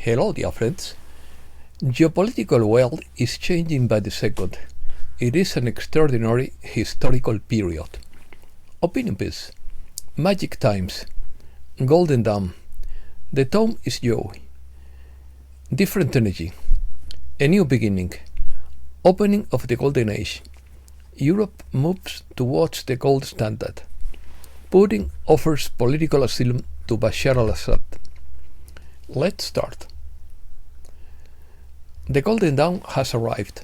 Hello, dear friends. Geopolitical world is changing by the second. It is an extraordinary historical period. Opinion piece. Magic times. Golden Dawn. The tone is joy. Different energy. A new beginning. Opening of the Golden Age. Europe moves towards the gold standard. Putin offers political asylum to Bashar al-Assad. Let's start. The Golden Dawn has arrived.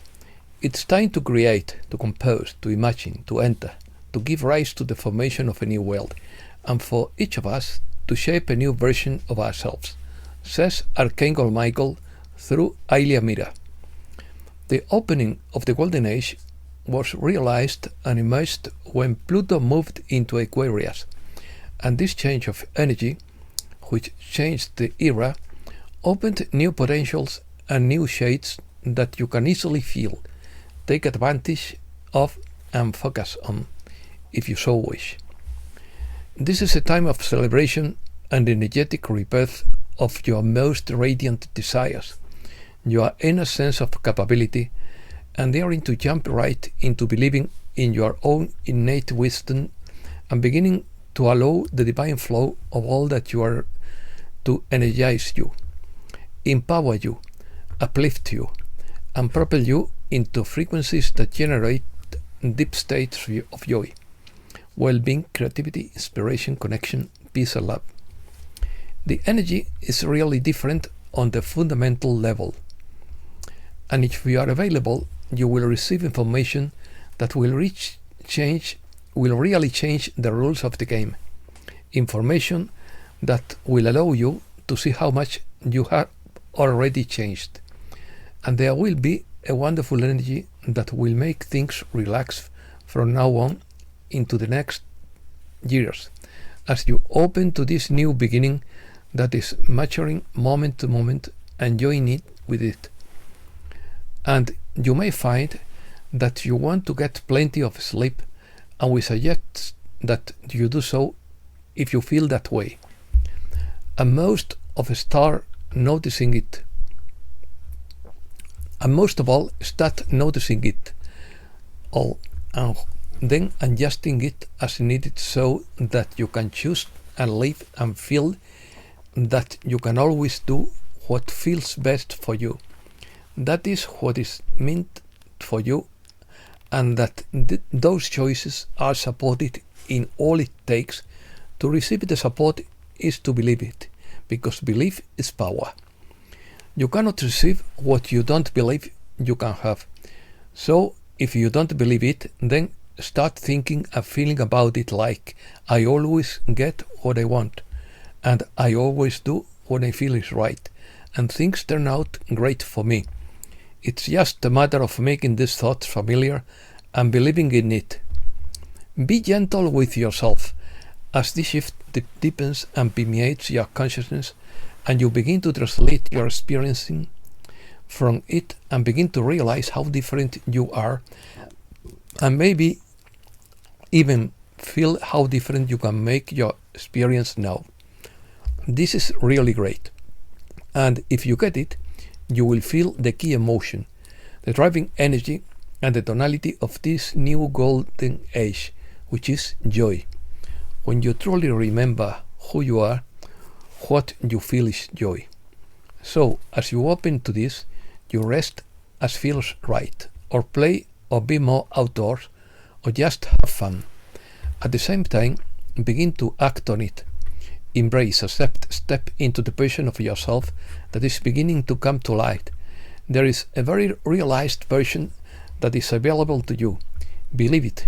It's time to create, to compose, to imagine, to enter, to give rise to the formation of a new world, and for each of us to shape a new version of ourselves, says Archangel Michael through Alia Mira. The opening of the Golden Age was realized and emerged when Pluto moved into Aquarius, and this change of energy, which changed the era, opened new potentials and new shades that you can easily feel, take advantage of, and focus on, if you so wish. This is a time of celebration and energetic rebirth of your most radiant desires, your inner sense of capability, and daring to jump right into believing in your own innate wisdom and beginning to allow the divine flow of all that you are to energize you, empower you, uplift you, and propel you into frequencies that generate deep states of joy, well-being, creativity, inspiration, connection, peace, and love. The energy is really different on the fundamental level, and if you are available, you will receive information that will really change the rules of the game. Information that will allow you to see how much you have already changed. And there will be a wonderful energy that will make things relax from now on into the next years, as you open to this new beginning that is maturing moment to moment, enjoying it with it. And you may find that you want to get plenty of sleep, and we suggest that you do so if you feel that way. And most of all, start noticing it all, and then adjusting it as needed so that you can choose and live and feel that you can always do what feels best for you. That is what is meant for you, and that those choices are supported in all it takes. To receive the support is to believe it, because belief is power. You cannot receive what you don't believe you can have. So if you don't believe it, then start thinking and feeling about it like, I always get what I want, and I always do what I feel is right, and things turn out great for me. It's just a matter of making this thought familiar and believing in it. Be gentle with yourself as this shift deepens and permeates your consciousness, and you begin to translate your experiencing from it and begin to realize how different you are, and maybe even feel how different you can make your experience now. This is really great. And if you get it, you will feel the key emotion, the driving energy, and the tonality of this new golden age, which is joy. When you truly remember who you are, what you feel is joy. So, as you open to this, you rest as feels right, or play, or be more outdoors, or just have fun. At the same time, begin to act on it. Embrace, accept, step into the version of yourself that is beginning to come to light. There is a very realized version that is available to you. Believe it,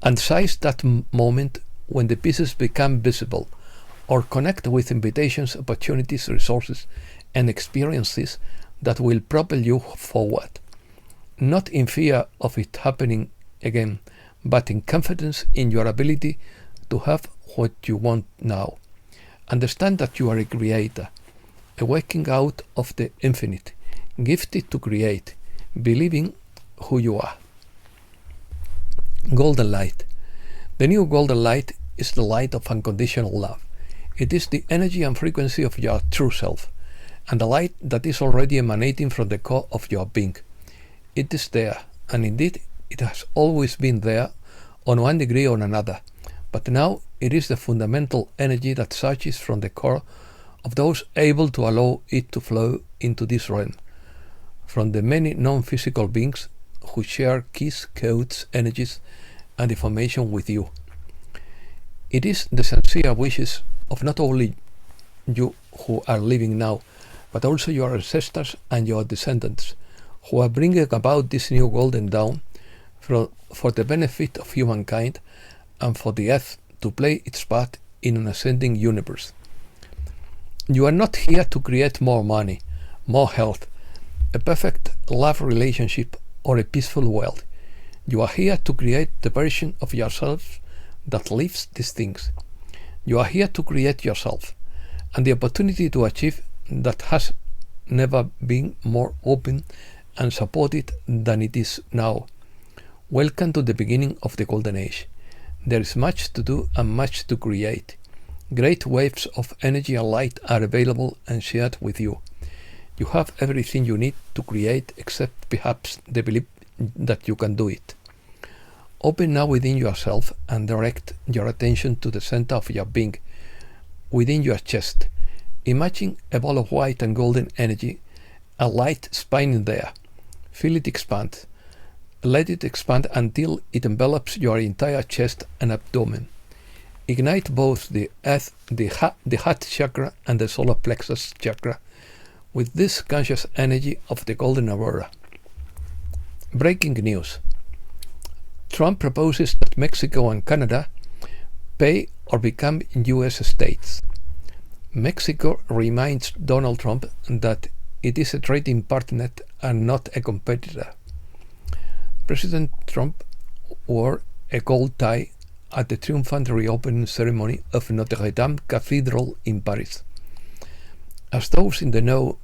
and seize that moment when the pieces become visible, or connect with invitations, opportunities, resources, and experiences that will propel you forward. Not in fear of it happening again, but in confidence in your ability to have what you want now. Understand that you are a creator, a waking out of the infinite, gifted to create, believing who you are. Golden light. The new golden light is the light of unconditional love. It is the energy and frequency of your true self, and the light that is already emanating from the core of your being. It is there, and indeed it has always been there on one degree or another, but now it is the fundamental energy that surges from the core of those able to allow it to flow into this realm, from the many non-physical beings who share keys, codes, energies, and information with you. It is the sincere wishes of not only you who are living now, but also your ancestors and your descendants, who are bringing about this new golden dawn for the benefit of humankind and for the earth to play its part in an ascending universe. You are not here to create more money, more health, a perfect love relationship, or a peaceful world. You are here to create the version of yourself that lives these things. You are here to create yourself, and the opportunity to achieve that has never been more open and supported than it is now. Welcome to the beginning of the Golden Age. There is much to do and much to create. Great waves of energy and light are available and shared with you. You have everything you need to create except perhaps the belief that you can do it. Open now within yourself and direct your attention to the center of your being, within your chest. Imagine a ball of white and golden energy, a light spinning there. Feel it expand. Let it expand until it envelops your entire chest and abdomen. Ignite both the heart chakra and the solar plexus chakra with this conscious energy of the golden aurora. Breaking news. Trump proposes that Mexico and Canada pay or become US states. Mexico reminds Donald Trump that it is a trading partner and not a competitor. President Trump wore a gold tie at the triumphant reopening ceremony of Notre Dame Cathedral in Paris. As those in the know,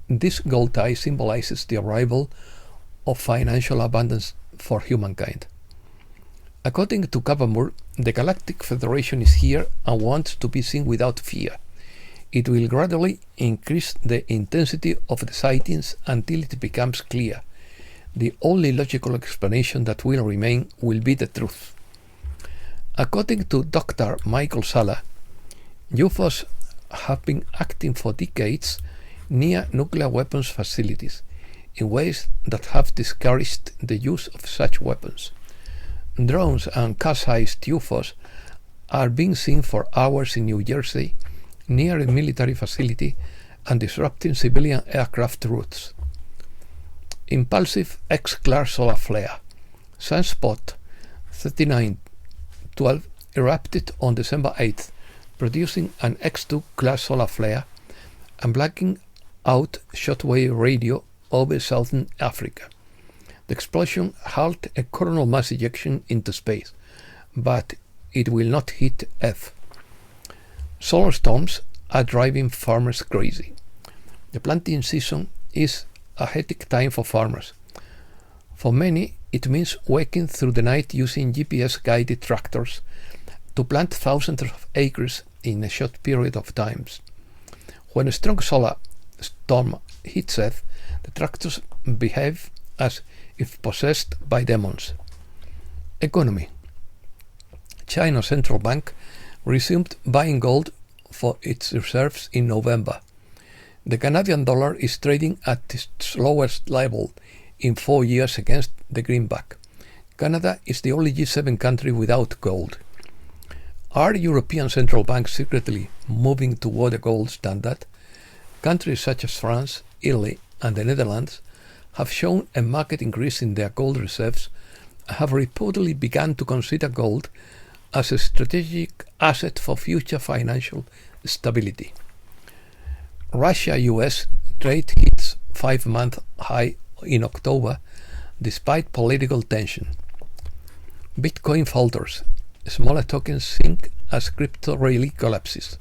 this gold tie symbolizes the arrival of financial abundance for humankind. According to Kabamur, the Galactic Federation is here and wants to be seen without fear. It will gradually increase the intensity of the sightings until it becomes clear. The only logical explanation that will remain will be the truth. According to Dr. Michael Salla, UFOs have been acting for decades near nuclear weapons facilities in ways that have discouraged the use of such weapons. Drones and car-sized UFOs are being seen for hours in New Jersey near a military facility and disrupting civilian aircraft routes. Impulsive X-class solar flare. Sunspot 3912 erupted on December 8th, producing an X2 class solar flare and blacking out shortwave radio over southern Africa. The explosion halted a coronal mass ejection into space, but it will not hit Earth. Solar storms are driving farmers crazy. The planting season is a hectic time for farmers. For many, it means working through the night using GPS-guided tractors to plant thousands of acres in a short period of time. When a strong solar storm hits Earth, the tractors behave as if possessed by demons. Economy. China's central bank resumed buying gold for its reserves in November. The Canadian dollar is trading at its lowest level in 4 years against the greenback. Canada is the only G7 country without gold. Are European central banks secretly moving toward a gold standard? Countries such as France, Italy, and the Netherlands have shown a marked increase in their gold reserves and have reportedly begun to consider gold as a strategic asset for future financial stability. Russia-US trade hits 5-month high in October despite political tension. Bitcoin falters. Smaller tokens sink as crypto rally collapses.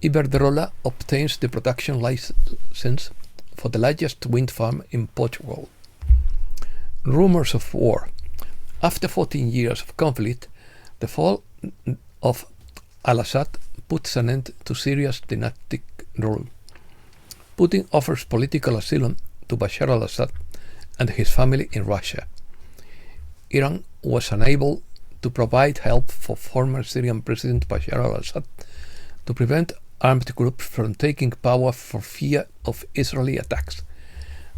Iberdrola obtains the production license for the largest wind farm in Portugal. Rumors of war. After 14 years of conflict, the fall of al-Assad puts an end to Syria's dynastic rule. Putin offers political asylum to Bashar al-Assad and his family in Russia. Iran was unable to provide help for former Syrian President Bashar al-Assad to prevent armed groups from taking power for fear of Israeli attacks,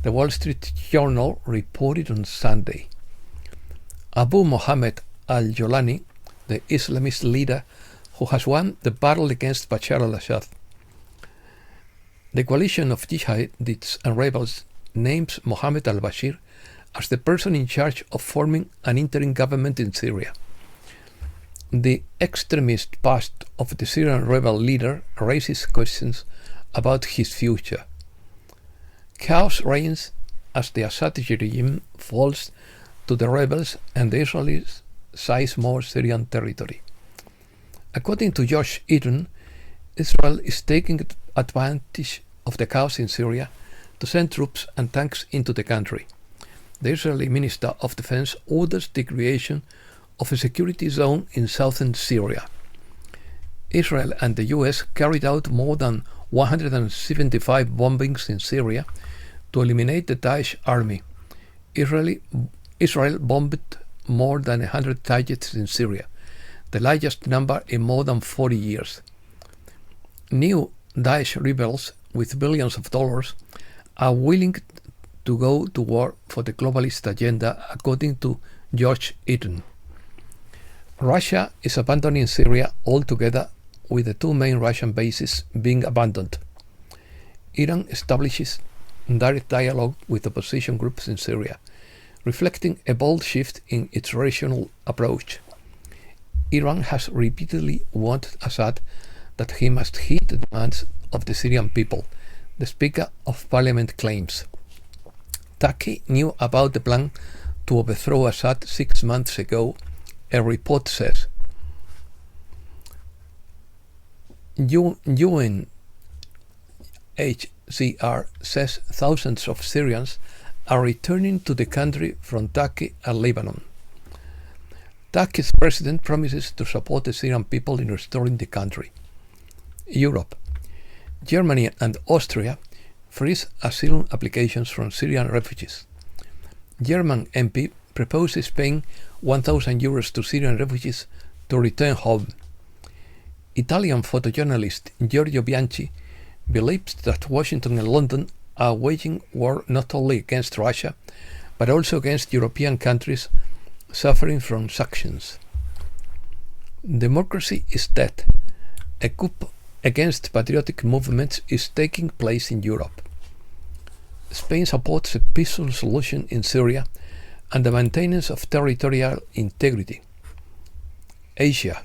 the Wall Street Journal reported on Sunday. Abu Mohammed al-Jolani, the Islamist leader who has won the battle against Bashar al-Assad. The coalition of jihadists and rebels names Mohammed al-Bashir as the person in charge of forming an interim government in Syria. The extremist past of the Syrian rebel leader raises questions about his future. Chaos reigns as the Assad regime falls to the rebels and the Israelis seize more Syrian territory. According to Josh Eaton, Israel is taking advantage of the chaos in Syria to send troops and tanks into the country. The Israeli Minister of Defense orders the creation of a security zone in southern Syria. Israel and the US carried out more than 175 bombings in Syria to eliminate the Daesh army. Israel bombed more than 100 targets in Syria, the largest number in more than 40 years. New Daesh rebels with billions of dollars are willing to go to war for the globalist agenda, according to George Eaton. Russia is abandoning Syria altogether, with the two main Russian bases being abandoned. Iran establishes direct dialogue with opposition groups in Syria, reflecting a bold shift in its regional approach. Iran has repeatedly warned Assad that he must heed the demands of the Syrian people, the Speaker of Parliament claims. Turkey knew about the plan to overthrow Assad 6 months ago, a report says. UNHCR says thousands of Syrians are returning to the country from Turkey and Lebanon. Turkey's president promises to support the Syrian people in restoring the country. Europe. Germany and Austria freeze asylum applications from Syrian refugees. German MP proposes paying €1,000 to Syrian refugees to return home. Italian photojournalist Giorgio Bianchi believes that Washington and London are waging war not only against Russia, but also against European countries suffering from sanctions. Democracy is dead. A coup against patriotic movements is taking place in Europe. Spain supports a peaceful solution in Syria and the maintenance of territorial integrity. Asia.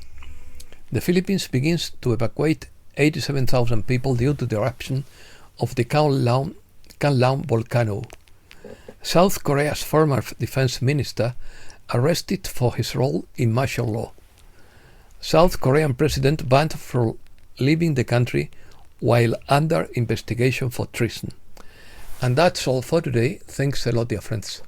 The Philippines begins to evacuate 87,000 people due to the eruption of the Canlaon volcano. South Korea's former defense minister arrested for his role in martial law. South Korean president banned from leaving the country while under investigation for treason. And that's all for today. Thanks a lot, dear friends.